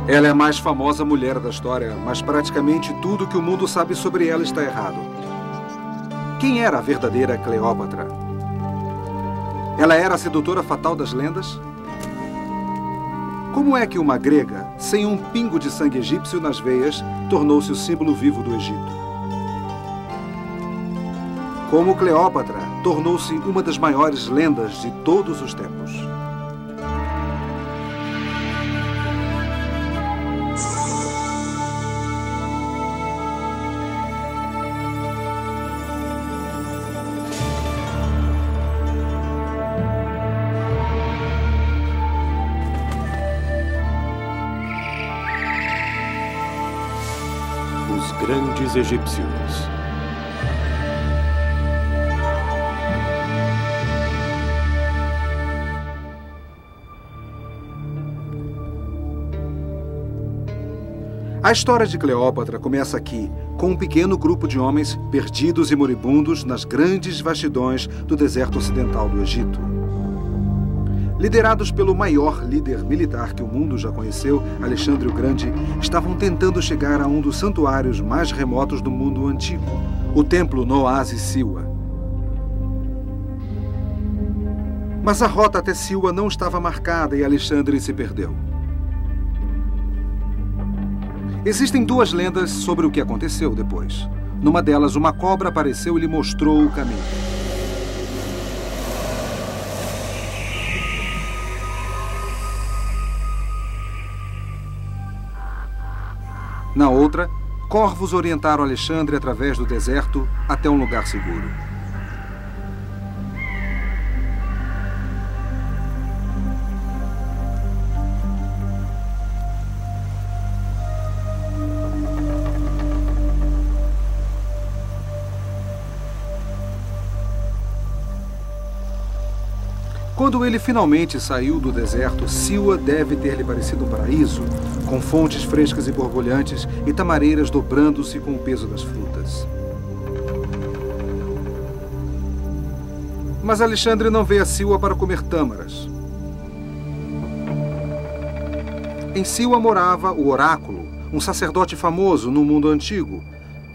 Ela é a mais famosa mulher da história, mas praticamente tudo que o mundo sabe sobre ela está errado. Quem era a verdadeira Cleópatra? Ela era a sedutora fatal das lendas? Como é que uma grega, sem um pingo de sangue egípcio nas veias, tornou-se o símbolo vivo do Egito? Como Cleópatra tornou-se uma das maiores lendas de todos os tempos? Os grandes egípcios. A história de Cleópatra começa aqui, com um pequeno grupo de homens perdidos e moribundos nas grandes vastidões do deserto ocidental do Egito. Liderados pelo maior líder militar que o mundo já conheceu, Alexandre o Grande, estavam tentando chegar a um dos santuários mais remotos do mundo antigo, o templo no oásis Siwa. Mas a rota até Siwa não estava marcada e Alexandre se perdeu. Existem duas lendas sobre o que aconteceu depois. Numa delas, uma cobra apareceu e lhe mostrou o caminho. Na outra, corvos orientaram Alexandre através do deserto até um lugar seguro. Quando ele finalmente saiu do deserto, Siwa deve ter lhe parecido um paraíso, com fontes frescas e borbulhantes e tamareiras dobrando-se com o peso das frutas. Mas Alexandre não veio a Siwa para comer tâmaras. Em Siwa morava o Oráculo, um sacerdote famoso no mundo antigo,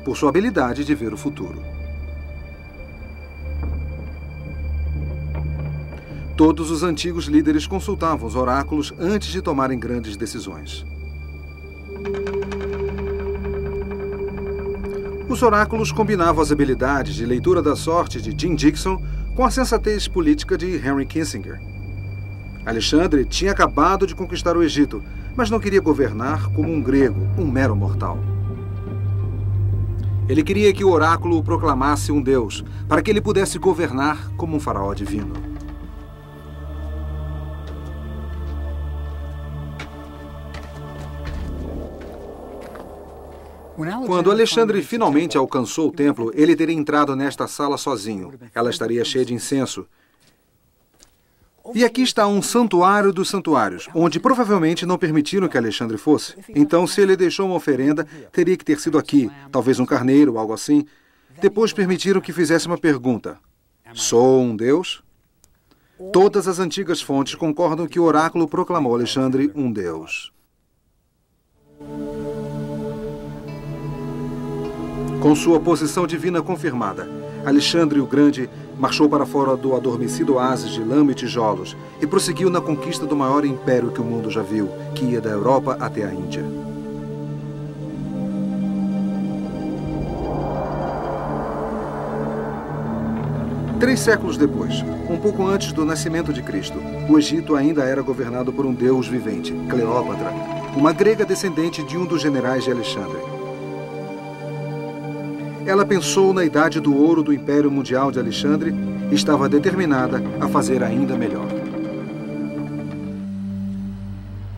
por sua habilidade de ver o futuro. Todos os antigos líderes consultavam os oráculos antes de tomarem grandes decisões. Os oráculos combinavam as habilidades de leitura da sorte de Jim Dixon com a sensatez política de Henry Kissinger. Alexandre tinha acabado de conquistar o Egito, mas não queria governar como um grego, um mero mortal. Ele queria que o oráculo o proclamasse um deus, para que ele pudesse governar como um faraó divino. Quando Alexandre finalmente alcançou o templo, ele teria entrado nesta sala sozinho. Ela estaria cheia de incenso. E aqui está um santuário dos santuários, onde provavelmente não permitiram que Alexandre fosse. Então, se ele deixou uma oferenda, teria que ter sido aqui, talvez um carneiro ou algo assim. Depois permitiram que fizesse uma pergunta. Sou um deus? Todas as antigas fontes concordam que o oráculo proclamou Alexandre um deus. Com sua posição divina confirmada, Alexandre o Grande marchou para fora do adormecido oásis de lama e tijolos e prosseguiu na conquista do maior império que o mundo já viu, que ia da Europa até a Índia. Três séculos depois, um pouco antes do nascimento de Cristo, o Egito ainda era governado por um deus vivente, Cleópatra, uma grega descendente de um dos generais de Alexandre. Ela pensou na idade do ouro do Império Mundial de Alexandre e estava determinada a fazer ainda melhor.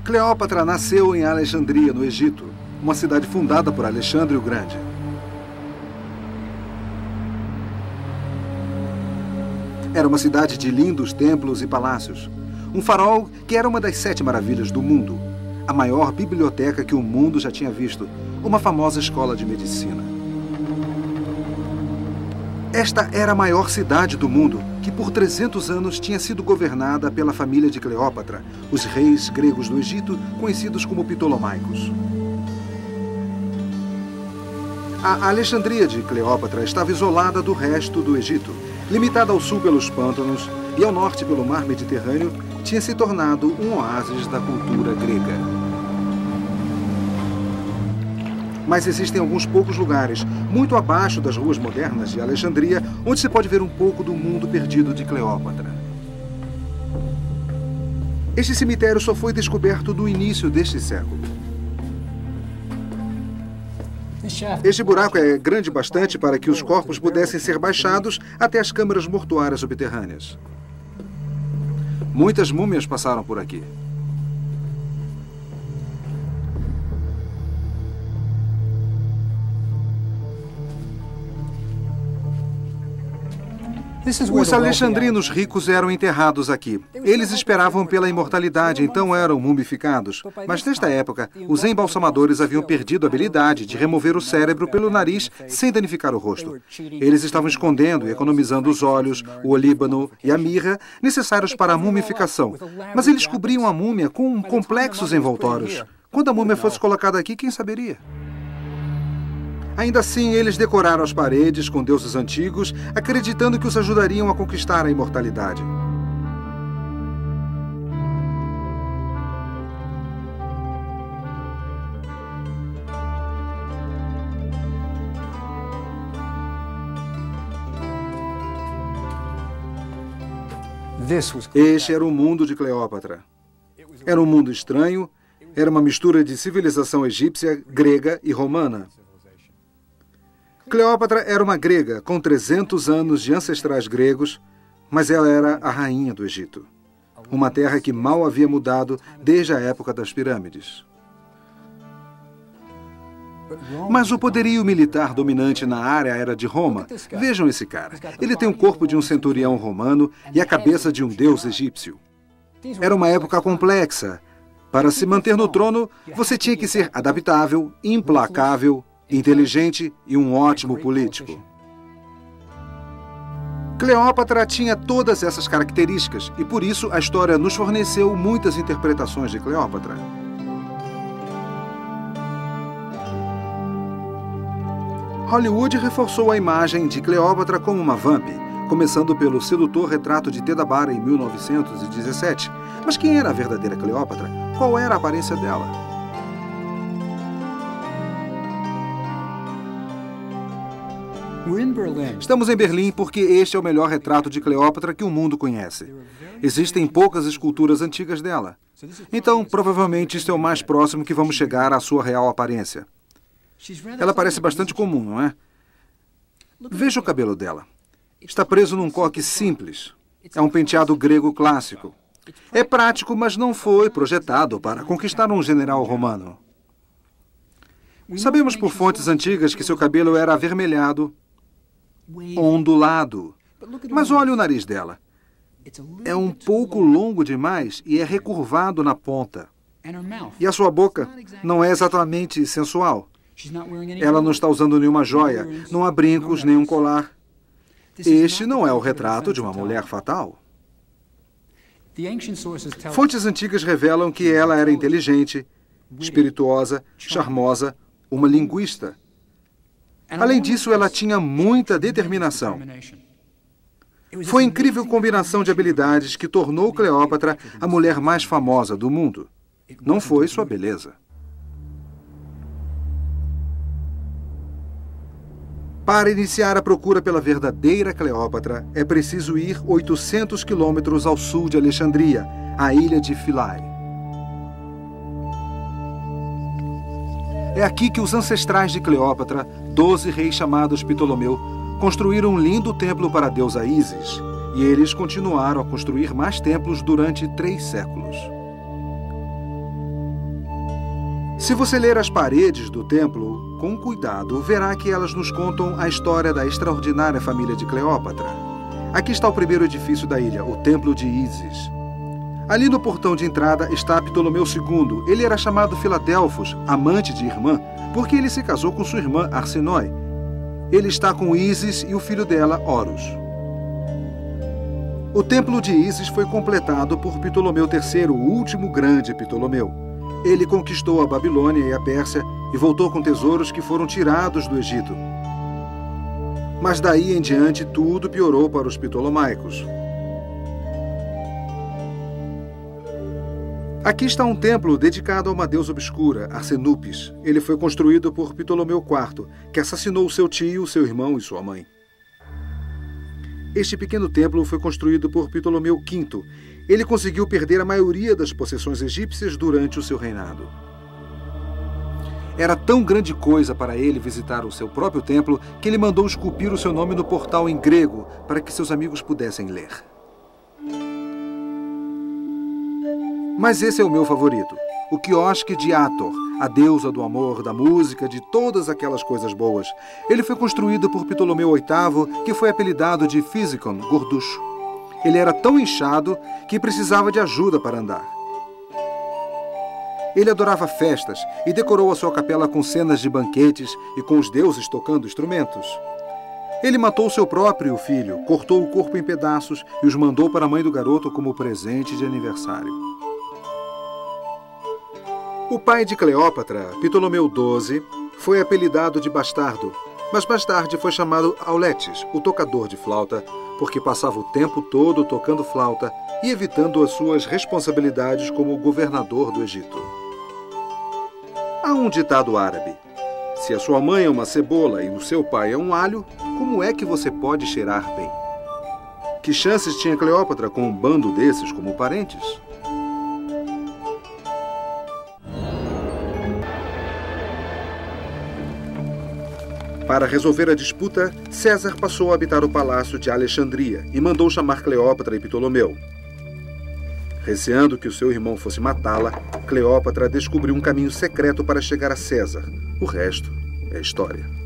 Cleópatra nasceu em Alexandria, no Egito, uma cidade fundada por Alexandre o Grande. Era uma cidade de lindos templos e palácios. Um farol que era uma das 7 maravilhas do mundo. A maior biblioteca que o mundo já tinha visto. Uma famosa escola de medicina. Esta era a maior cidade do mundo, que por 300 anos tinha sido governada pela família de Cleópatra, os reis gregos do Egito, conhecidos como Ptolomaicos. A Alexandria de Cleópatra estava isolada do resto do Egito. Limitada ao sul pelos pântanos e ao norte pelo mar Mediterrâneo, tinha se tornado um oásis da cultura grega. Mas existem alguns poucos lugares, muito abaixo das ruas modernas de Alexandria, onde se pode ver um pouco do mundo perdido de Cleópatra. Este cemitério só foi descoberto no início deste século. Este buraco é grande bastante para que os corpos pudessem ser baixados até as câmaras mortuárias subterrâneas. Muitas múmias passaram por aqui. Os alexandrinos ricos eram enterrados aqui. Eles esperavam pela imortalidade, então eram mumificados. Mas nesta época, os embalsamadores haviam perdido a habilidade de remover o cérebro pelo nariz sem danificar o rosto. Eles estavam escondendo e economizando os óleos, o olíbano e a mirra necessários para a mumificação. Mas eles cobriam a múmia com complexos envoltórios. Quando a múmia fosse colocada aqui, quem saberia? Ainda assim, eles decoraram as paredes com deuses antigos, acreditando que os ajudariam a conquistar a imortalidade. Este era o mundo de Cleópatra. Era um mundo estranho, era uma mistura de civilização egípcia, grega e romana. Cleópatra era uma grega com 300 anos de ancestrais gregos, mas ela era a rainha do Egito. Uma terra que mal havia mudado desde a época das pirâmides. Mas o poderio militar dominante na área era de Roma. Vejam esse cara. Ele tem o corpo de um centurião romano e a cabeça de um deus egípcio. Era uma época complexa. Para se manter no trono, você tinha que ser adaptável, implacável, inteligente e um ótimo político. Cleópatra tinha todas essas características e, por isso, a história nos forneceu muitas interpretações de Cleópatra. Hollywood reforçou a imagem de Cleópatra como uma vamp, começando pelo sedutor retrato de Theda Bara em 1917. Mas quem era a verdadeira Cleópatra? Qual era a aparência dela? Estamos em Berlim porque este é o melhor retrato de Cleópatra que o mundo conhece. Existem poucas esculturas antigas dela. Então, provavelmente, isto é o mais próximo que vamos chegar à sua real aparência. Ela parece bastante comum, não é? Veja o cabelo dela. Está preso num coque simples. É um penteado grego clássico. É prático, mas não foi projetado para conquistar um general romano. Sabemos por fontes antigas que seu cabelo era avermelhado, ondulado. Mas olhe o nariz dela. É um pouco longo demais e é recurvado na ponta. E a sua boca não é exatamente sensual. Ela não está usando nenhuma joia, não há brincos, nenhum colar. Este não é o retrato de uma mulher fatal. Fontes antigas revelam que ela era inteligente, espirituosa, charmosa, uma linguista. Além disso, ela tinha muita determinação. Foi a incrível combinação de habilidades que tornou Cleópatra a mulher mais famosa do mundo. Não foi sua beleza. Para iniciar a procura pela verdadeira Cleópatra, é preciso ir 800 quilômetros ao sul de Alexandria, a ilha de Philae. É aqui que os ancestrais de Cleópatra, 12 reis chamados Ptolomeu, construíram um lindo templo para a deusa Ísis, e eles continuaram a construir mais templos durante 3 séculos. Se você ler as paredes do templo com cuidado, verá que elas nos contam a história da extraordinária família de Cleópatra. Aqui está o primeiro edifício da ilha, o Templo de Ísis. Ali no portão de entrada está Ptolomeu II. Ele era chamado Filadelfos, amante de irmã, porque ele se casou com sua irmã Arsinói. Ele está com Ísis e o filho dela, Horus. O templo de Ísis foi completado por Ptolomeu III, o último grande Ptolomeu. Ele conquistou a Babilônia e a Pérsia e voltou com tesouros que foram tirados do Egito. Mas daí em diante tudo piorou para os ptolomaicos. Aqui está um templo dedicado a uma deusa obscura, Arsenupes. Ele foi construído por Ptolomeu IV, que assassinou seu tio, seu irmão e sua mãe. Este pequeno templo foi construído por Ptolomeu V. Ele conseguiu perder a maioria das possessões egípcias durante o seu reinado. Era tão grande coisa para ele visitar o seu próprio templo que ele mandou esculpir o seu nome no portal em grego para que seus amigos pudessem ler. Mas esse é o meu favorito, o quiosque de Hathor, a deusa do amor, da música, de todas aquelas coisas boas. Ele foi construído por Ptolomeu VIII, que foi apelidado de Fisikon, gorducho. Ele era tão inchado que precisava de ajuda para andar. Ele adorava festas e decorou a sua capela com cenas de banquetes e com os deuses tocando instrumentos. Ele matou seu próprio filho, cortou o corpo em pedaços e os mandou para a mãe do garoto como presente de aniversário. O pai de Cleópatra, Ptolomeu XII, foi apelidado de bastardo, mas mais tarde foi chamado Auletes, o tocador de flauta, porque passava o tempo todo tocando flauta e evitando as suas responsabilidades como governador do Egito. Há um ditado árabe: se a sua mãe é uma cebola e o seu pai é um alho, como é que você pode cheirar bem? Que chances tinha Cleópatra com um bando desses como parentes? Para resolver a disputa, César passou a habitar o palácio de Alexandria e mandou chamar Cleópatra e Ptolomeu. Receando que o seu irmão fosse matá-la, Cleópatra descobriu um caminho secreto para chegar a César. O resto é história.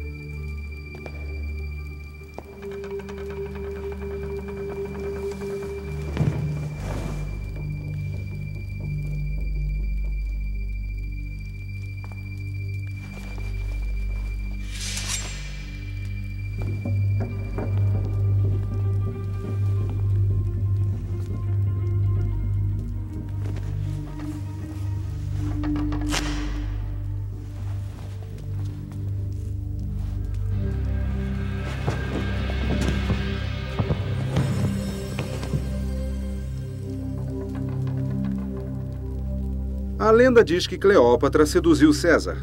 A lenda diz que Cleópatra seduziu César,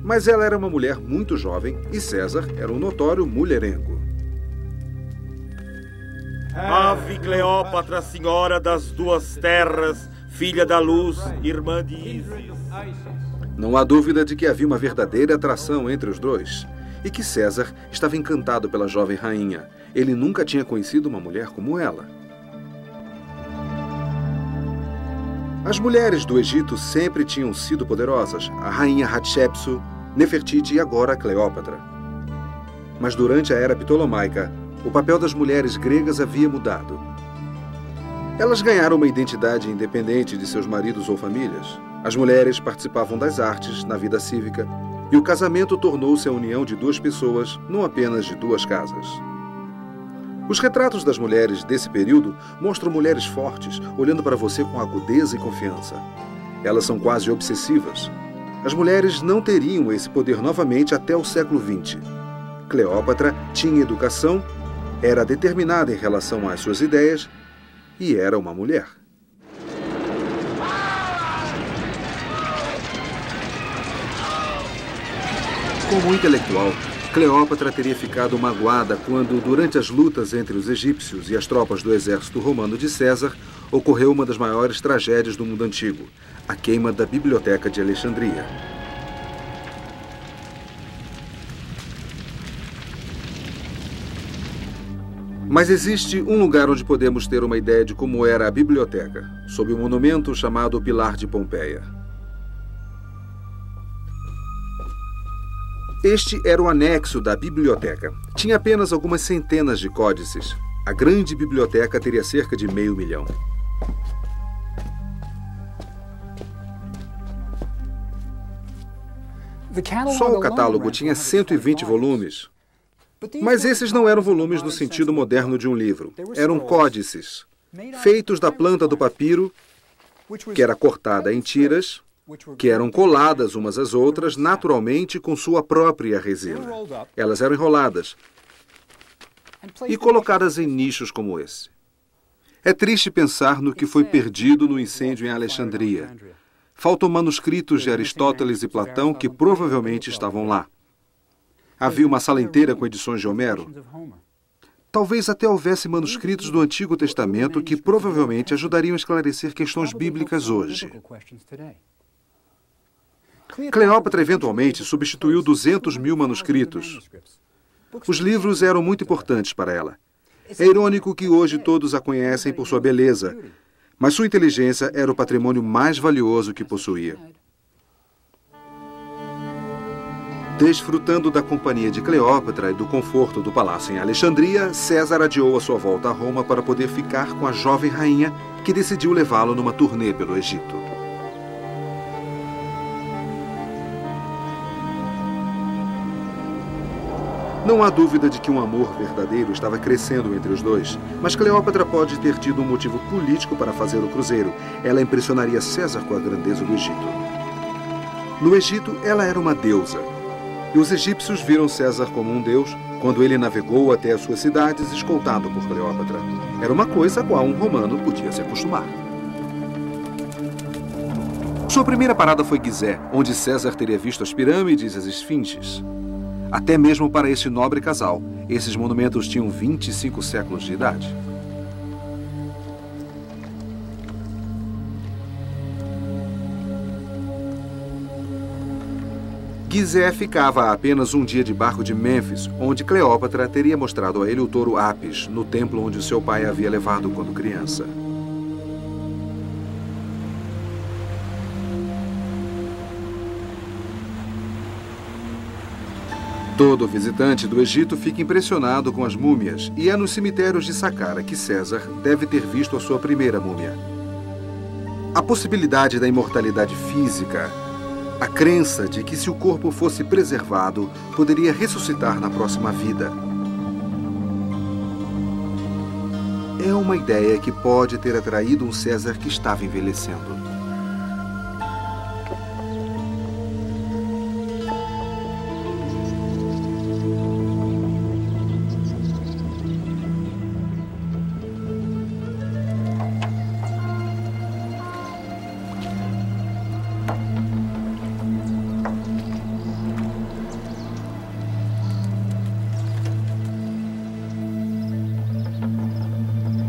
mas ela era uma mulher muito jovem e César era um notório mulherengo. Ave Cleópatra, senhora das duas terras, filha da luz, irmã de Ísis. Não há dúvida de que havia uma verdadeira atração entre os dois e que César estava encantado pela jovem rainha. Ele nunca tinha conhecido uma mulher como ela. As mulheres do Egito sempre tinham sido poderosas, a rainha Hatshepsu, Nefertiti e agora Cleópatra. Mas durante a era ptolomaica, o papel das mulheres gregas havia mudado. Elas ganharam uma identidade independente de seus maridos ou famílias. As mulheres participavam das artes, na vida cívica, e o casamento tornou-se a união de duas pessoas, não apenas de duas casas. Os retratos das mulheres desse período mostram mulheres fortes, olhando para você com agudeza e confiança. Elas são quase obsessivas. As mulheres não teriam esse poder novamente até o século XX. Cleópatra tinha educação, era determinada em relação às suas ideias e era uma mulher. Como intelectual, Cleópatra teria ficado magoada quando, durante as lutas entre os egípcios e as tropas do exército romano de César, ocorreu uma das maiores tragédias do mundo antigo, a queima da Biblioteca de Alexandria. Mas existe um lugar onde podemos ter uma ideia de como era a biblioteca, sob um monumento chamado Pilar de Pompeia. Este era o anexo da biblioteca. Tinha apenas algumas centenas de códices. A grande biblioteca teria cerca de 500 mil. Só o catálogo tinha 120 volumes. Mas esses não eram volumes no sentido moderno de um livro. Eram códices, feitos da planta do papiro, que era cortada em tiras, que eram coladas umas às outras, naturalmente com sua própria resina. Elas eram enroladas e colocadas em nichos como esse. É triste pensar no que foi perdido no incêndio em Alexandria. Faltam manuscritos de Aristóteles e Platão que provavelmente estavam lá. Havia uma sala inteira com edições de Homero. Talvez até houvesse manuscritos do Antigo Testamento que provavelmente ajudariam a esclarecer questões bíblicas hoje. Cleópatra eventualmente substituiu 200 mil manuscritos. Os livros eram muito importantes para ela. É irônico que hoje todos a conhecem por sua beleza, mas sua inteligência era o patrimônio mais valioso que possuía. Desfrutando da companhia de Cleópatra e do conforto do palácio em Alexandria, César adiou a sua volta a Roma para poder ficar com a jovem rainha, que decidiu levá-lo numa turnê pelo Egito. Não há dúvida de que um amor verdadeiro estava crescendo entre os dois, mas Cleópatra pode ter tido um motivo político para fazer o cruzeiro. Ela impressionaria César com a grandeza do Egito. No Egito, ela era uma deusa. E os egípcios viram César como um deus quando ele navegou até as suas cidades escoltado por Cleópatra. Era uma coisa a qual um romano podia se acostumar. Sua primeira parada foi Gizé, onde César teria visto as pirâmides e as esfinges. Até mesmo para esse nobre casal, esses monumentos tinham 25 séculos de idade. Gizé ficava a apenas um dia de barco de Mênfis, onde Cleópatra teria mostrado a ele o touro Apis, no templo onde seu pai havia levado quando criança. Todo visitante do Egito fica impressionado com as múmias, e é nos cemitérios de Saqqara que César deve ter visto a sua primeira múmia. A possibilidade da imortalidade física, a crença de que se o corpo fosse preservado, poderia ressuscitar na próxima vida. É uma ideia que pode ter atraído um César que estava envelhecendo.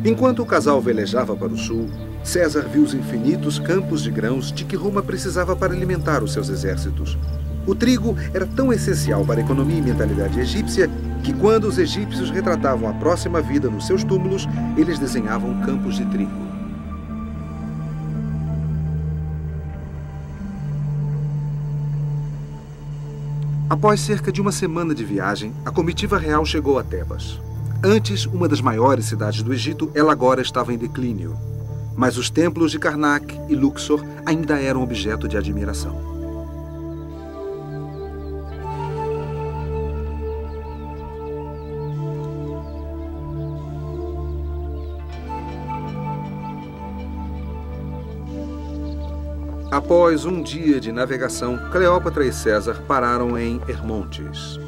Enquanto o casal velejava para o sul, César viu os infinitos campos de grãos de que Roma precisava para alimentar os seus exércitos. O trigo era tão essencial para a economia e mentalidade egípcia que, quando os egípcios retratavam a próxima vida nos seus túmulos, eles desenhavam campos de trigo. Após cerca de uma semana de viagem, a comitiva real chegou a Tebas. Antes, uma das maiores cidades do Egito, ela agora estava em declínio. Mas os templos de Karnak e Luxor ainda eram objeto de admiração. Após um dia de navegação, Cleópatra e César pararam em Hermontes.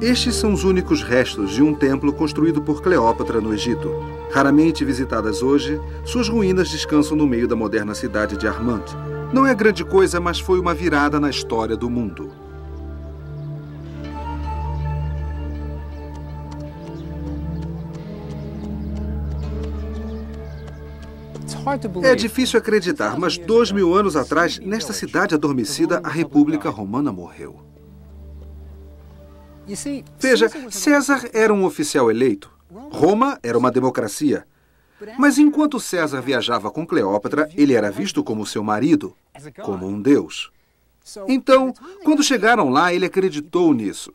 Estes são os únicos restos de um templo construído por Cleópatra no Egito. Raramente visitadas hoje, suas ruínas descansam no meio da moderna cidade de Armand. Não é grande coisa, mas foi uma virada na história do mundo. É difícil acreditar, mas 2000 anos atrás, nesta cidade adormecida, a República Romana morreu. Veja, César era um oficial eleito. Roma era uma democracia. Mas enquanto César viajava com Cleópatra, ele era visto como seu marido, como um deus. Então, quando chegaram lá, ele acreditou nisso.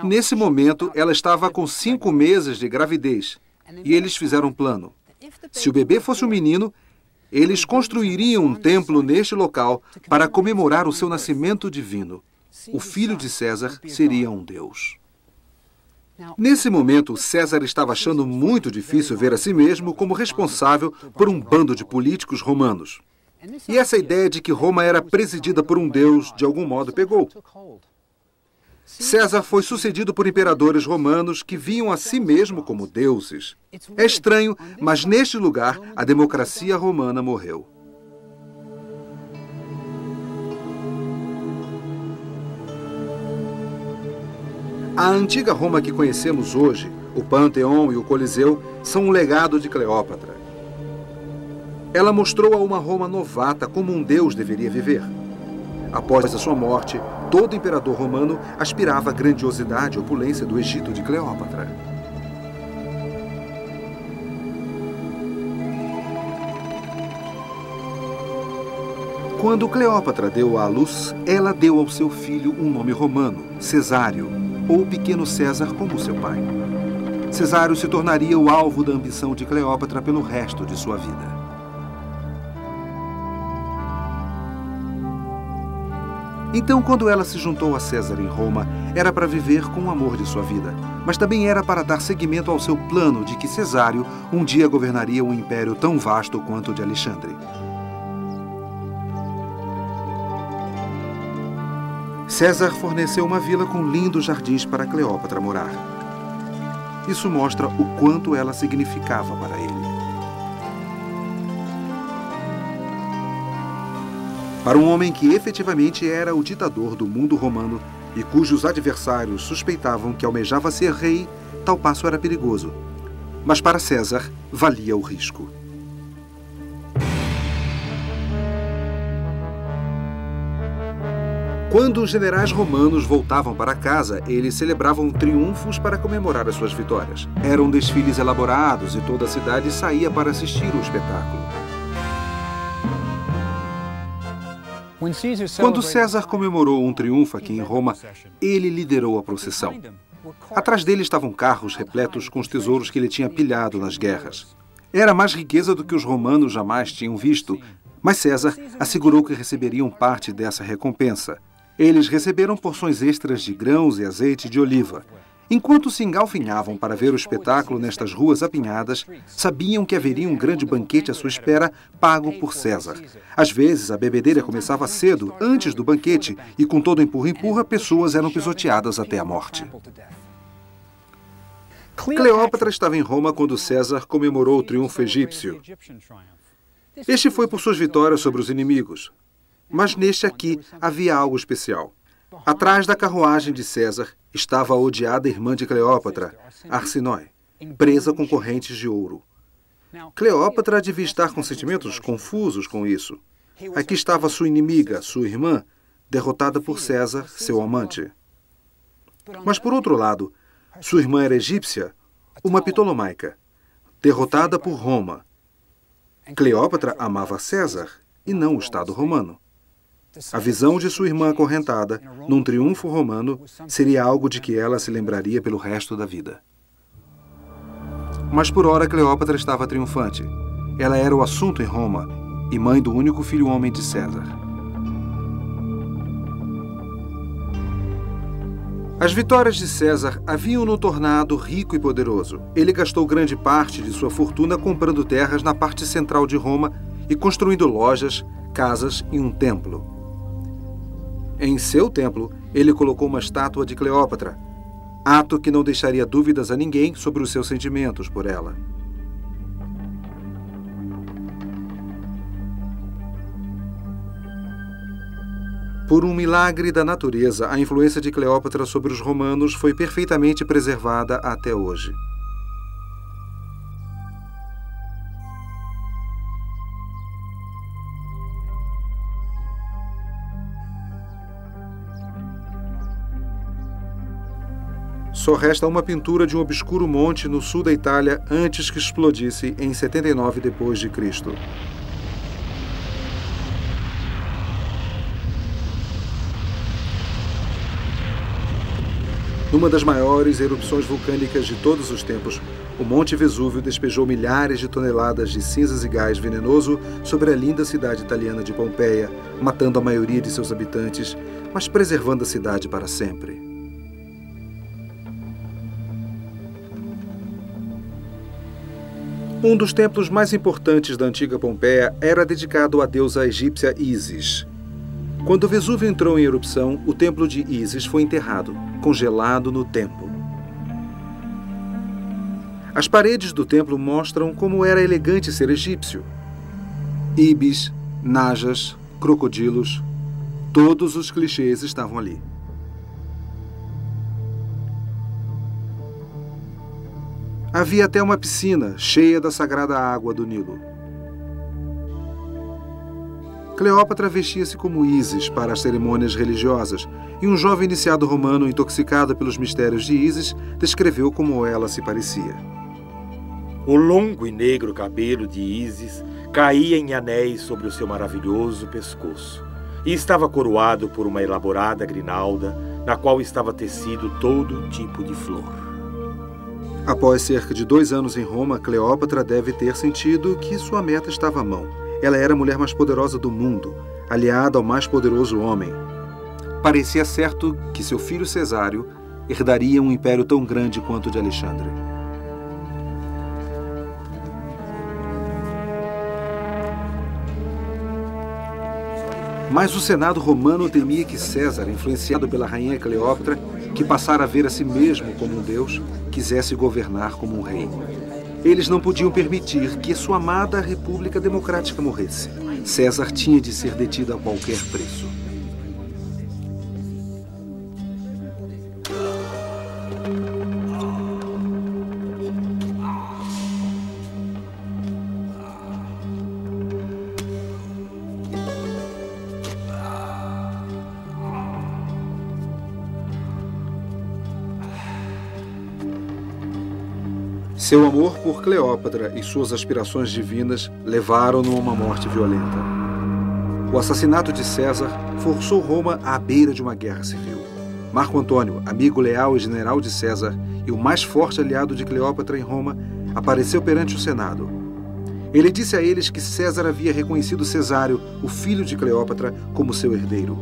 Nesse momento, ela estava com 5 meses de gravidez. E eles fizeram um plano. Se o bebê fosse um menino, Eles construiriam um templo neste local para comemorar o seu nascimento divino. O filho de César seria um deus. Nesse momento, César estava achando muito difícil ver a si mesmo como responsável por um bando de políticos romanos. E essa ideia de que Roma era presidida por um deus, de algum modo, pegou. César foi sucedido por imperadores romanos que viam a si mesmo como deuses. É estranho, mas neste lugar, a democracia romana morreu. A antiga Roma que conhecemos hoje, o Panteão e o Coliseu, são um legado de Cleópatra. Ela mostrou a uma Roma novata como um deus deveria viver. Após a sua morte, todo imperador romano aspirava à grandiosidade e opulência do Egito de Cleópatra. Quando Cleópatra deu à luz, ela deu ao seu filho um nome romano, Cesário, ou Pequeno César, como seu pai. Cesário se tornaria o alvo da ambição de Cleópatra pelo resto de sua vida. Então, quando ela se juntou a César em Roma, era para viver com o amor de sua vida, mas também era para dar seguimento ao seu plano de que Cesário um dia governaria um império tão vasto quanto o de Alexandre. César forneceu uma vila com lindos jardins para Cleópatra morar. Isso mostra o quanto ela significava para ele. Para um homem que efetivamente era o ditador do mundo romano e cujos adversários suspeitavam que almejava ser rei, tal passo era perigoso. Mas para César, valia o risco. Quando os generais romanos voltavam para casa, eles celebravam triunfos para comemorar as suas vitórias. Eram desfiles elaborados e toda a cidade saía para assistir o espetáculo. Quando César comemorou um triunfo aqui em Roma, ele liderou a procissão. Atrás dele estavam carros repletos com os tesouros que ele tinha pilhado nas guerras. Era mais riqueza do que os romanos jamais tinham visto, mas César assegurou que receberiam parte dessa recompensa. Eles receberam porções extras de grãos e azeite de oliva. Enquanto se engalfinhavam para ver o espetáculo nestas ruas apinhadas, sabiam que haveria um grande banquete à sua espera, pago por César. Às vezes, a bebedeira começava cedo, antes do banquete, e com todo empurra-empurra, pessoas eram pisoteadas até a morte. Cleópatra estava em Roma quando César comemorou o triunfo egípcio. Este foi por suas vitórias sobre os inimigos. Mas neste aqui havia algo especial. Atrás da carruagem de César estava a odiada irmã de Cleópatra, Arsinoe, presa com correntes de ouro. Cleópatra devia estar com sentimentos confusos com isso. Aqui estava sua inimiga, sua irmã, derrotada por César, seu amante. Mas, por outro lado, sua irmã era egípcia, uma ptolomaica, derrotada por Roma. Cleópatra amava César e não o Estado romano. A visão de sua irmã acorrentada, num triunfo romano, seria algo de que ela se lembraria pelo resto da vida. Mas por ora Cleópatra estava triunfante. Ela era o assunto em Roma e mãe do único filho homem de César. As vitórias de César haviam-no tornado rico e poderoso. Ele gastou grande parte de sua fortuna comprando terras na parte central de Roma e construindo lojas, casas e um templo. Em seu templo, ele colocou uma estátua de Cleópatra, ato que não deixaria dúvidas a ninguém sobre os seus sentimentos por ela. Por um milagre da natureza, a influência de Cleópatra sobre os romanos foi perfeitamente preservada até hoje. Só resta uma pintura de um obscuro monte no sul da Itália antes que explodisse em 79 d.C. Numa das maiores erupções vulcânicas de todos os tempos, o Monte Vesúvio despejou milhares de toneladas de cinzas e gás venenoso sobre a linda cidade italiana de Pompeia, matando a maioria de seus habitantes, mas preservando a cidade para sempre. Um dos templos mais importantes da antiga Pompeia era dedicado à deusa egípcia Ísis. Quando o Vesúvio entrou em erupção, o templo de Ísis foi enterrado, congelado no tempo. As paredes do templo mostram como era elegante ser egípcio. Ibis, najas, crocodilos, todos os clichês estavam ali. Havia até uma piscina cheia da sagrada água do Nilo. Cleópatra vestia-se como Ísis para as cerimônias religiosas, e um jovem iniciado romano intoxicado pelos mistérios de Ísis descreveu como ela se parecia. O longo e negro cabelo de Ísis caía em anéis sobre o seu maravilhoso pescoço e estava coroado por uma elaborada grinalda na qual estava tecido todo tipo de flor. Após cerca de 2 anos em Roma, Cleópatra deve ter sentido que sua meta estava à mão. Ela era a mulher mais poderosa do mundo, aliada ao mais poderoso homem. Parecia certo que seu filho Cesário herdaria um império tão grande quanto o de Alexandre. Mas o Senado romano temia que César, influenciado pela rainha Cleópatra, que passara a ver a si mesmo como um deus, quisesse governar como um rei. Eles não podiam permitir que sua amada República Democrática morresse. César tinha de ser detido a qualquer preço. Seu amor por Cleópatra e suas aspirações divinas levaram-no a uma morte violenta. O assassinato de César forçou Roma à beira de uma guerra civil. Marco Antônio, amigo leal e general de César e o mais forte aliado de Cleópatra em Roma, apareceu perante o Senado. Ele disse a eles que César havia reconhecido Cesário, o filho de Cleópatra, como seu herdeiro.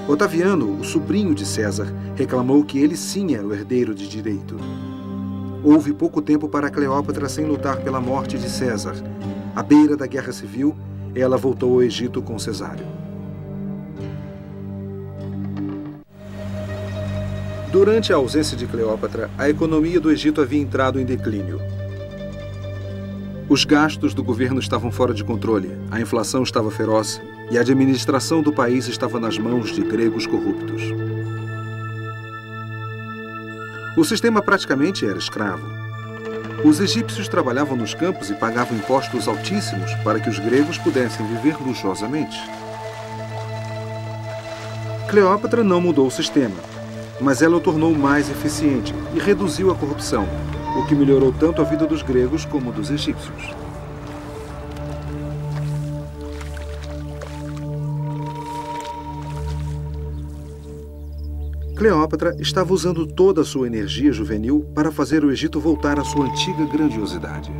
Otaviano, o sobrinho de César, reclamou que ele sim era o herdeiro de direito. Houve pouco tempo para Cleópatra sem lutar pela morte de César. À beira da guerra civil, ela voltou ao Egito com Cesário. Durante a ausência de Cleópatra, a economia do Egito havia entrado em declínio. Os gastos do governo estavam fora de controle, a inflação estava feroz e a administração do país estava nas mãos de gregos corruptos. O sistema praticamente era escravo. Os egípcios trabalhavam nos campos e pagavam impostos altíssimos para que os gregos pudessem viver luxuosamente. Cleópatra não mudou o sistema, mas ela o tornou mais eficiente e reduziu a corrupção, o que melhorou tanto a vida dos gregos como dos egípcios. Cleópatra estava usando toda a sua energia juvenil para fazer o Egito voltar à sua antiga grandiosidade.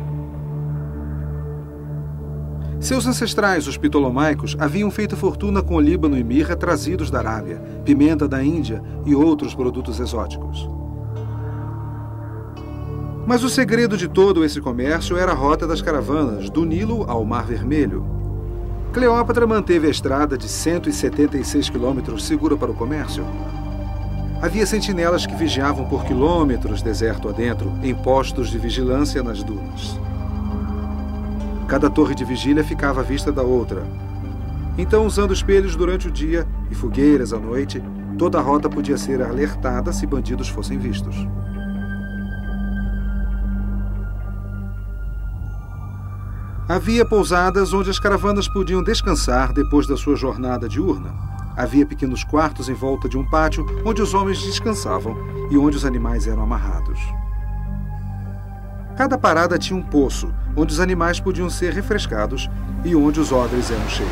Seus ancestrais, os ptolomaicos, haviam feito fortuna com olíbano e mirra trazidos da Arábia, pimenta da Índia e outros produtos exóticos. Mas o segredo de todo esse comércio era a rota das caravanas, do Nilo ao Mar Vermelho. Cleópatra manteve a estrada de 176 quilômetros segura para o comércio. Havia sentinelas que vigiavam por quilômetros deserto adentro, em postos de vigilância nas dunas. Cada torre de vigília ficava à vista da outra. Então, usando espelhos durante o dia e fogueiras à noite, toda a rota podia ser alertada se bandidos fossem vistos. Havia pousadas onde as caravanas podiam descansar depois da sua jornada diurna. Havia pequenos quartos em volta de um pátio onde os homens descansavam e onde os animais eram amarrados. Cada parada tinha um poço, onde os animais podiam ser refrescados e onde os odres eram cheios.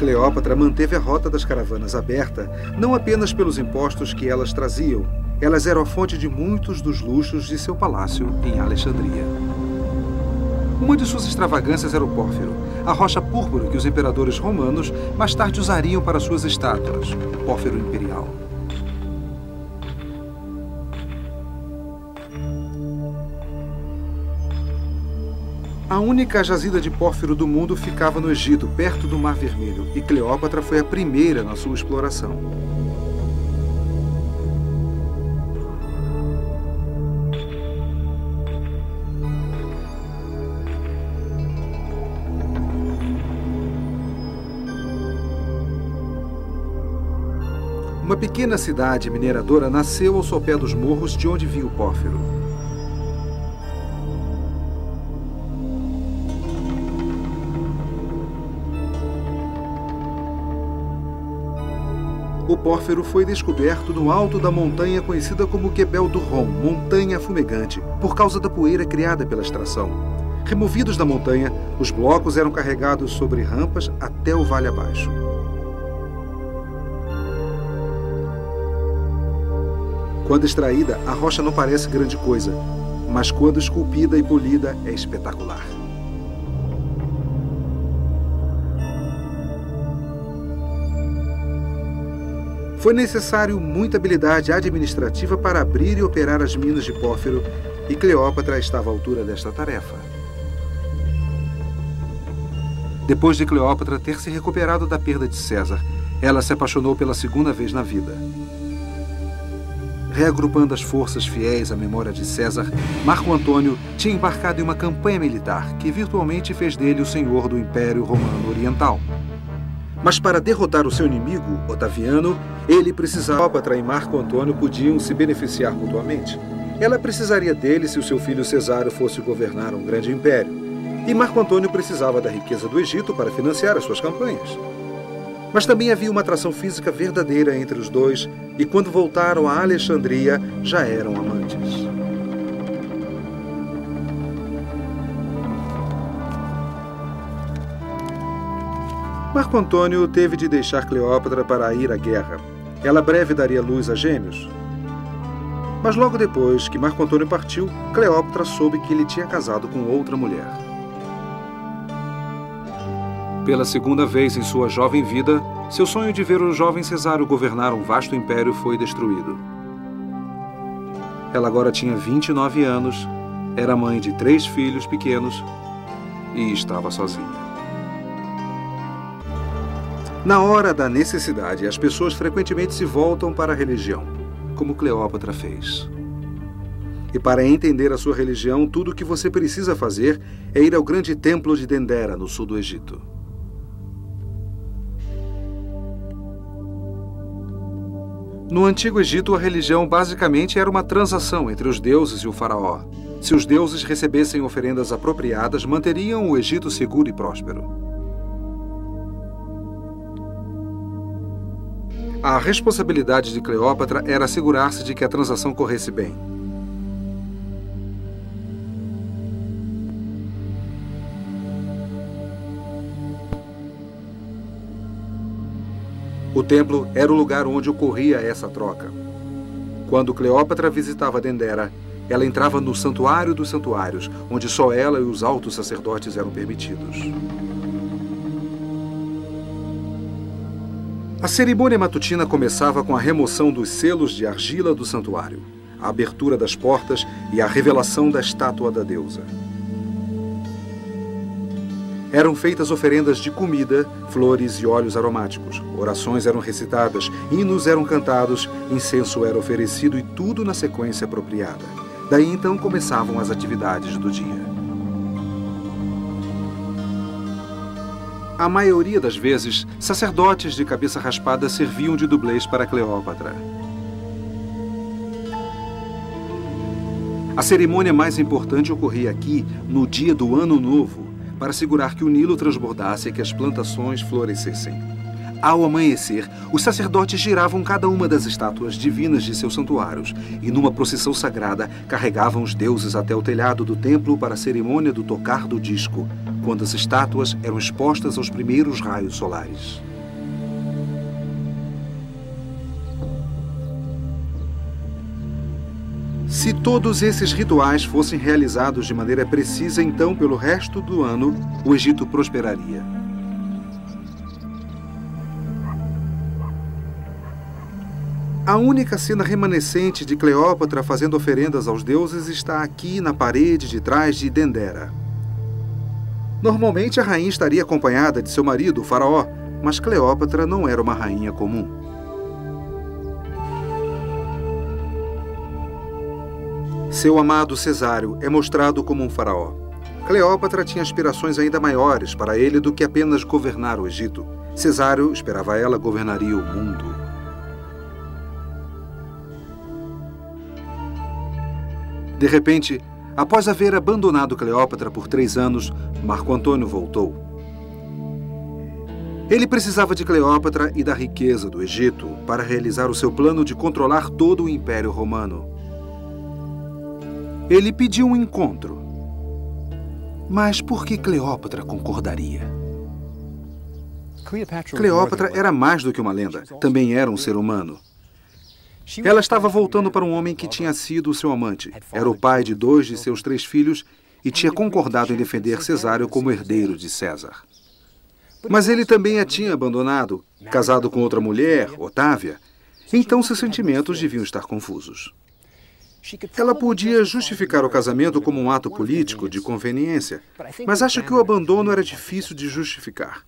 Cleópatra manteve a rota das caravanas aberta, não apenas pelos impostos que elas traziam. Elas eram a fonte de muitos dos luxos de seu palácio em Alexandria. Uma de suas extravagâncias era o pórfiro, a rocha púrpura que os imperadores romanos mais tarde usariam para suas estátuas, o pórfiro imperial. A única jazida de pórfiro do mundo ficava no Egito, perto do Mar Vermelho, e Cleópatra foi a primeira na sua exploração. Uma pequena cidade mineradora nasceu ao sopé dos morros de onde vinha o pórfiro. O pórfiro foi descoberto no alto da montanha conhecida como Gebel Durron, montanha fumegante, por causa da poeira criada pela extração. Removidos da montanha, os blocos eram carregados sobre rampas até o vale abaixo. Quando extraída, a rocha não parece grande coisa, mas quando esculpida e polida, é espetacular. Foi necessário muita habilidade administrativa para abrir e operar as minas de pórfiro, e Cleópatra estava à altura desta tarefa. Depois de Cleópatra ter se recuperado da perda de César, ela se apaixonou pela segunda vez na vida. Reagrupando as forças fiéis à memória de César, Marco Antônio tinha embarcado em uma campanha militar que virtualmente fez dele o senhor do Império Romano Oriental. Mas para derrotar o seu inimigo, Otaviano, ele precisava. Cleópatra e Marco Antônio podiam se beneficiar mutuamente. Ela precisaria dele se o seu filho Cesário fosse governar um grande império. E Marco Antônio precisava da riqueza do Egito para financiar as suas campanhas. Mas também havia uma atração física verdadeira entre os dois, e quando voltaram a Alexandria, já eram amantes. Marco Antônio teve de deixar Cleópatra para ir à guerra. Ela breve daria luz a gêmeos. Mas logo depois que Marco Antônio partiu, Cleópatra soube que ele tinha casado com outra mulher. Pela segunda vez em sua jovem vida, seu sonho de ver o jovem Cesário governar um vasto império foi destruído. Ela agora tinha 29 anos, era mãe de 3 filhos pequenos e estava sozinha. Na hora da necessidade, as pessoas frequentemente se voltam para a religião, como Cleópatra fez. E para entender a sua religião, tudo o que você precisa fazer é ir ao grande templo de Dendera, no sul do Egito. No Antigo Egito, a religião basicamente era uma transação entre os deuses e o faraó. Se os deuses recebessem oferendas apropriadas, manteriam o Egito seguro e próspero. A responsabilidade de Cleópatra era assegurar-se de que a transação corresse bem. O templo era o lugar onde ocorria essa troca. Quando Cleópatra visitava Dendera, ela entrava no Santuário dos Santuários, onde só ela e os altos sacerdotes eram permitidos. A cerimônia matutina começava com a remoção dos selos de argila do santuário, a abertura das portas e a revelação da estátua da deusa. Eram feitas oferendas de comida, flores e óleos aromáticos. Orações eram recitadas, hinos eram cantados, incenso era oferecido e tudo na sequência apropriada. Daí então começavam as atividades do dia. A maioria das vezes, sacerdotes de cabeça raspada serviam de dublês para Cleópatra. A cerimônia mais importante ocorria aqui, no dia do Ano Novo, para assegurar que o Nilo transbordasse e que as plantações florescessem. Ao amanhecer, os sacerdotes giravam cada uma das estátuas divinas de seus santuários e, numa procissão sagrada, carregavam os deuses até o telhado do templo para a cerimônia do tocar do disco, quando as estátuas eram expostas aos primeiros raios solares. Se todos esses rituais fossem realizados de maneira precisa, então, pelo resto do ano, o Egito prosperaria. A única cena remanescente de Cleópatra fazendo oferendas aos deuses está aqui na parede de trás de Dendera. Normalmente a rainha estaria acompanhada de seu marido, o faraó, mas Cleópatra não era uma rainha comum. Seu amado Cesário é mostrado como um faraó. Cleópatra tinha aspirações ainda maiores para ele do que apenas governar o Egito. Cesário, esperava ela, governaria o mundo. De repente, após haver abandonado Cleópatra por 3 anos, Marco Antônio voltou. Ele precisava de Cleópatra e da riqueza do Egito para realizar o seu plano de controlar todo o Império Romano. Ele pediu um encontro. Mas por que Cleópatra concordaria? Cleópatra era mais do que uma lenda, também era um ser humano. Ela estava voltando para um homem que tinha sido seu amante. Era o pai de 2 de seus 3 filhos e tinha concordado em defender Cesário como herdeiro de César. Mas ele também a tinha abandonado, casado com outra mulher, Otávia. Então seus sentimentos deviam estar confusos. Ela podia justificar o casamento como um ato político de conveniência, mas acho que o abandono era difícil de justificar.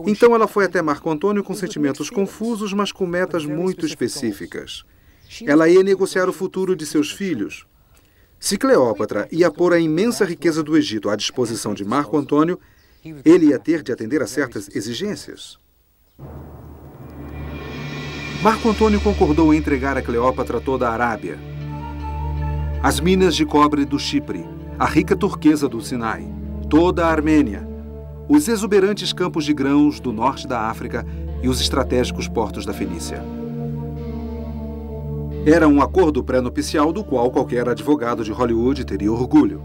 Então ela foi até Marco Antônio com sentimentos confusos, mas com metas muito específicas. Ela ia negociar o futuro de seus filhos. Se Cleópatra ia pôr a imensa riqueza do Egito à disposição de Marco Antônio, ele ia ter de atender a certas exigências. Marco Antônio concordou em entregar a Cleópatra toda a Arábia, as minas de cobre do Chipre, a rica turquesa do Sinai, toda a Armênia, os exuberantes campos de grãos do norte da África e os estratégicos portos da Fenícia. Era um acordo pré-nupcial do qual qualquer advogado de Hollywood teria orgulho.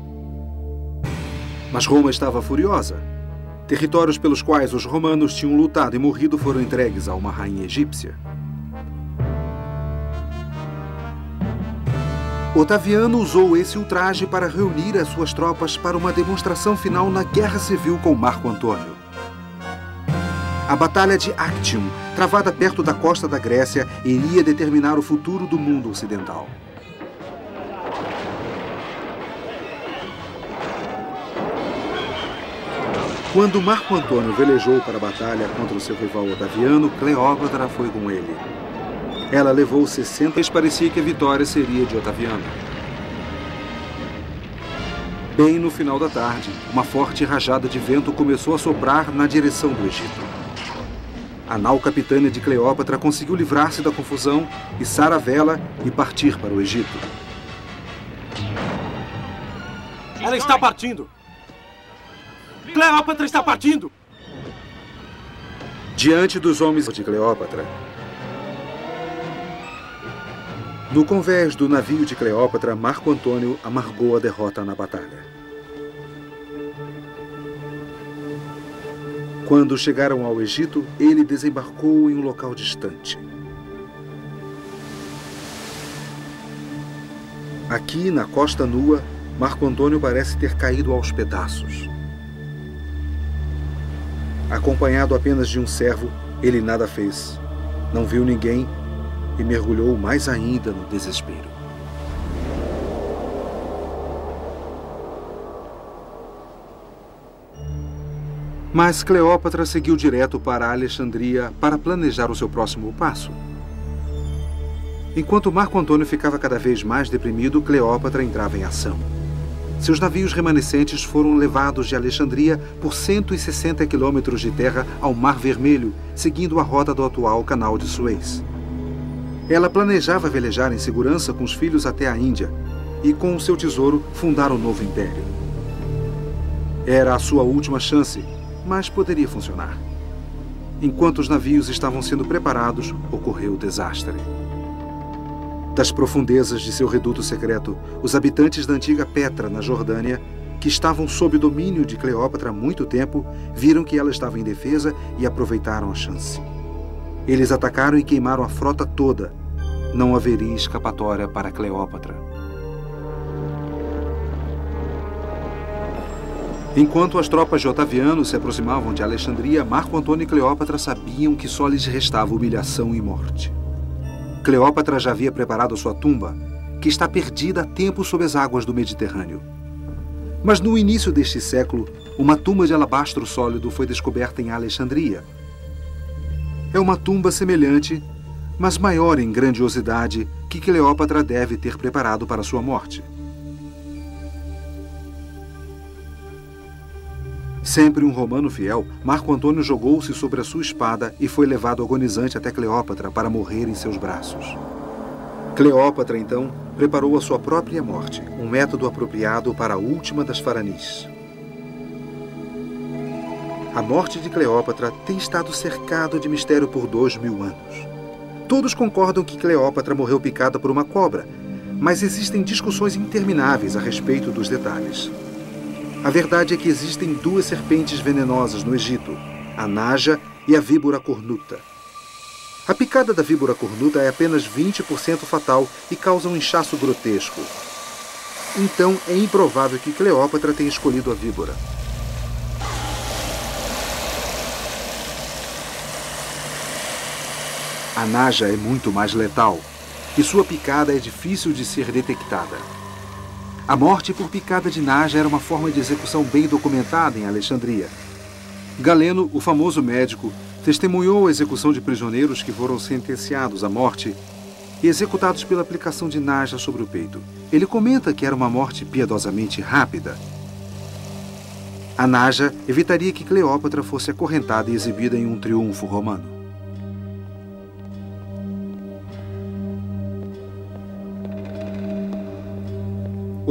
Mas Roma estava furiosa. Territórios pelos quais os romanos tinham lutado e morrido foram entregues a uma rainha egípcia. Otaviano usou esse ultraje para reunir as suas tropas para uma demonstração final na guerra civil com Marco Antônio. A Batalha de Actium, travada perto da costa da Grécia, iria determinar o futuro do mundo ocidental. Quando Marco Antônio velejou para a batalha contra o seu rival Otaviano, Cleópatra foi com ele. Ela levou 60 e parecia que a vitória seria de Otaviano. Bem no final da tarde, uma forte rajada de vento começou a soprar na direção do Egito. A nau capitânia de Cleópatra conseguiu livrar-se da confusão, içar a vela e partir para o Egito. Ela está partindo! Cleópatra está partindo! Diante dos homens de Cleópatra, no convés do navio de Cleópatra, Marco Antônio amargou a derrota na batalha. Quando chegaram ao Egito, ele desembarcou em um local distante. Aqui, na costa nua, Marco Antônio parece ter caído aos pedaços. Acompanhado apenas de um servo, ele nada fez. Não viu ninguém e mergulhou mais ainda no desespero. Mas Cleópatra seguiu direto para Alexandria para planejar o seu próximo passo. Enquanto Marco Antônio ficava cada vez mais deprimido, Cleópatra entrava em ação. Seus navios remanescentes foram levados de Alexandria por 160 quilômetros de terra ao Mar Vermelho, seguindo a rota do atual Canal de Suez. Ela planejava velejar em segurança com os filhos até a Índia e, com o seu tesouro, fundar um novo império. Era a sua última chance, mas poderia funcionar. Enquanto os navios estavam sendo preparados, ocorreu o desastre. Das profundezas de seu reduto secreto, os habitantes da antiga Petra, na Jordânia, que estavam sob domínio de Cleópatra há muito tempo, viram que ela estava indefesa e aproveitaram a chance. Eles atacaram e queimaram a frota toda. Não haveria escapatória para Cleópatra. Enquanto as tropas de Otaviano se aproximavam de Alexandria, Marco Antônio e Cleópatra sabiam que só lhes restava humilhação e morte. Cleópatra já havia preparado sua tumba, que está perdida há tempo sob as águas do Mediterrâneo. Mas no início deste século, uma tumba de alabastro sólido foi descoberta em Alexandria. É uma tumba semelhante, mas maior em grandiosidade, que Cleópatra deve ter preparado para sua morte. Sempre um romano fiel, Marco Antônio jogou-se sobre a sua espada e foi levado agonizante até Cleópatra para morrer em seus braços. Cleópatra, então, preparou a sua própria morte, um método apropriado para a última das Faranis. A morte de Cleópatra tem estado cercado de mistério por 2000 anos. Todos concordam que Cleópatra morreu picada por uma cobra, mas existem discussões intermináveis a respeito dos detalhes. A verdade é que existem duas serpentes venenosas no Egito, a naja e a víbora cornuta. A picada da víbora cornuta é apenas 20% fatal e causa um inchaço grotesco. Então é improvável que Cleópatra tenha escolhido a víbora. A naja é muito mais letal e sua picada é difícil de ser detectada. A morte por picada de naja era uma forma de execução bem documentada em Alexandria. Galeno, o famoso médico, testemunhou a execução de prisioneiros que foram sentenciados à morte e executados pela aplicação de naja sobre o peito. Ele comenta que era uma morte piedosamente rápida. A naja evitaria que Cleópatra fosse acorrentada e exibida em um triunfo romano.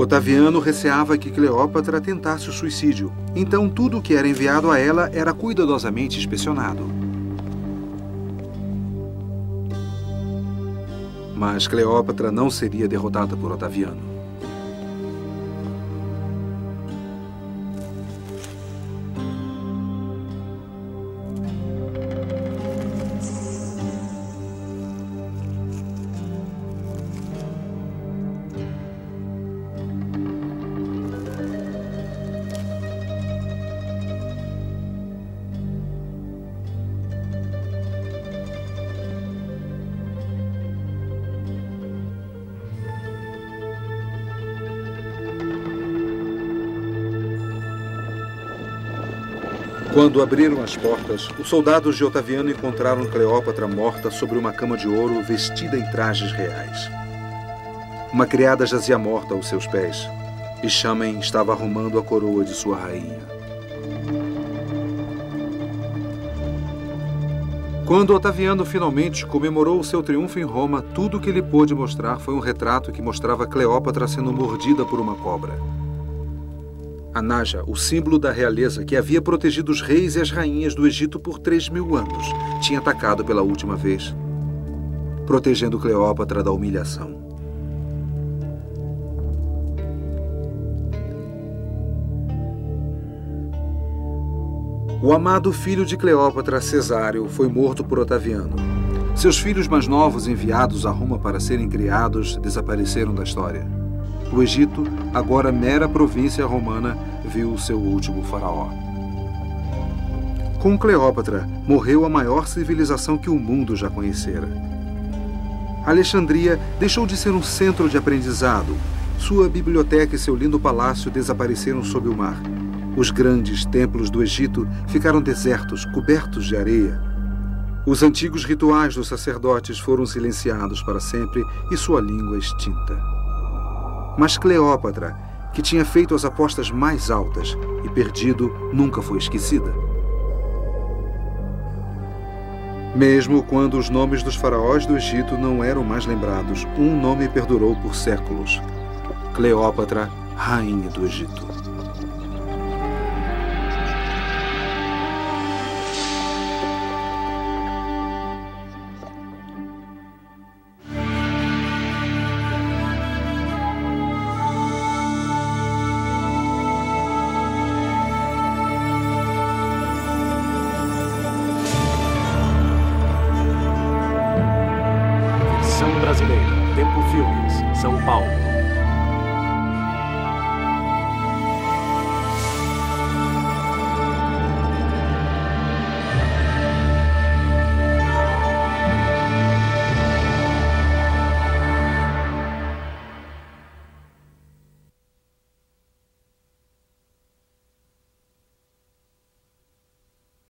Otaviano receava que Cleópatra tentasse o suicídio, então tudo o que era enviado a ela era cuidadosamente inspecionado. Mas Cleópatra não seria derrotada por Otaviano. Quando abriram as portas, os soldados de Otaviano encontraram Cleópatra morta sobre uma cama de ouro vestida em trajes reais. Uma criada jazia morta aos seus pés, e Chamen estava arrumando a coroa de sua rainha. Quando Otaviano finalmente comemorou o seu triunfo em Roma, tudo o que ele pôde mostrar foi um retrato que mostrava Cleópatra sendo mordida por uma cobra. A naja, o símbolo da realeza que havia protegido os reis e as rainhas do Egito por 3000 anos, tinha atacado pela última vez, protegendo Cleópatra da humilhação. O amado filho de Cleópatra, Cesário, foi morto por Otaviano. Seus filhos mais novos, enviados a Roma para serem criados, desapareceram da história. O Egito, agora mera província romana, viu seu último faraó. Com Cleópatra, morreu a maior civilização que o mundo já conhecera. Alexandria deixou de ser um centro de aprendizado. Sua biblioteca e seu lindo palácio desapareceram sob o mar. Os grandes templos do Egito ficaram desertos, cobertos de areia. Os antigos rituais dos sacerdotes foram silenciados para sempre e sua língua extinta. Mas Cleópatra, que tinha feito as apostas mais altas e perdido, nunca foi esquecida. Mesmo quando os nomes dos faraós do Egito não eram mais lembrados, um nome perdurou por séculos: Cleópatra, rainha do Egito. Brasileira, Tempo Filmes, São Paulo.